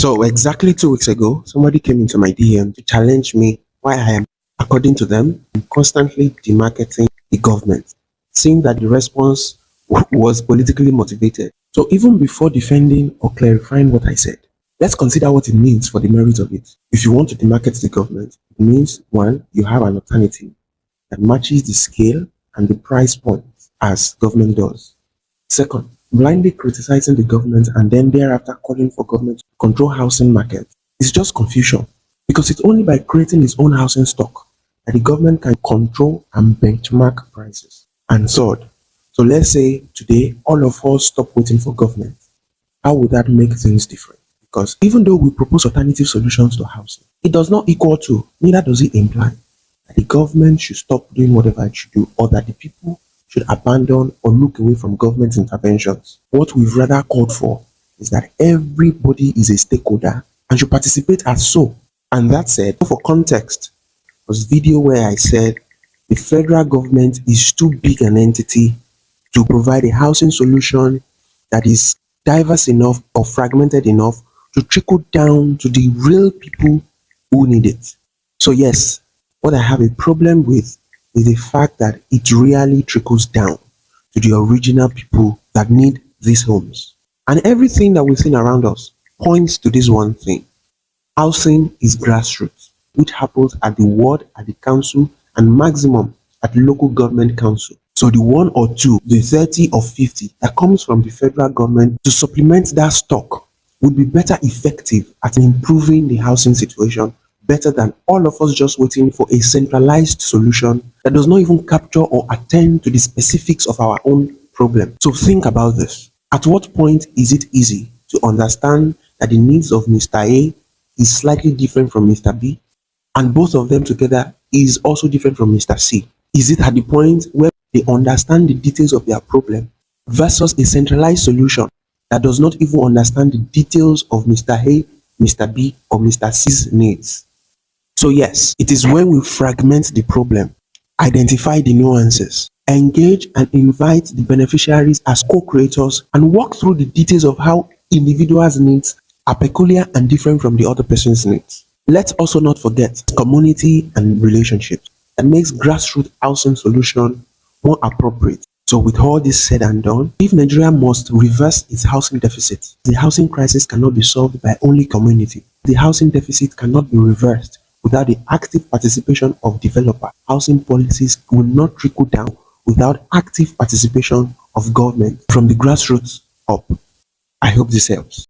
So exactly 2 weeks ago, somebody came into my DM to challenge me why I am, according to them, constantly demarketing the government, saying that the response was politically motivated. So even before defending or clarifying what I said, let's consider what it means for the merit of it. If you want to demarket the government, it means one, you have an alternative that matches the scale and the price point as government does. Second, blindly criticizing the government and then thereafter calling for government to control housing market is just confusion, because it's only by creating its own housing stock that the government can control and benchmark prices. And third, so let's say today all of us stop waiting for government. How would that make things different? Because even though we propose alternative solutions to housing, it does not equal to, neither does it imply that the government should stop doing whatever it should do, or that the people should abandon or look away from government interventions. What we've rather called for is that everybody is a stakeholder and should participate as so. And that said, for context, was video where I said the federal government is too big an entity to provide a housing solution that is diverse enough or fragmented enough to trickle down to the real people who need it. So yes, what I have a problem with is the fact that it really trickles down to the original people that need these homes. And everything that we've seen around us points to this one thing. Housing is grassroots, which happens at the ward, at the council, and maximum at the local government council. So the 1 or 2, the 30 or 50 that comes from the federal government to supplement that stock would be better effective at improving the housing situation, better than all of us just waiting for a centralized solution that does not even capture or attend to the specifics of our own problem. So think about this. At what point is it easy to understand that the needs of Mr. A is slightly different from Mr. B, and both of them together is also different from Mr. C? Is it at the point where they understand the details of their problem versus a centralized solution that does not even understand the details of Mr. A, Mr. B, or Mr. C's needs? So yes, it is when we fragment the problem, identify the nuances, engage and invite the beneficiaries as co-creators, and walk through the details of how individuals' needs are peculiar and different from the other person's needs. Let's also not forget community and relationships that makes grassroots housing solution more appropriate. So with all this said and done, if Nigeria must reverse its housing deficit, the housing crisis cannot be solved by only community. The housing deficit cannot be reversed without the active participation of developers. Housing policies will not trickle down without active participation of government from the grassroots up. I hope this helps.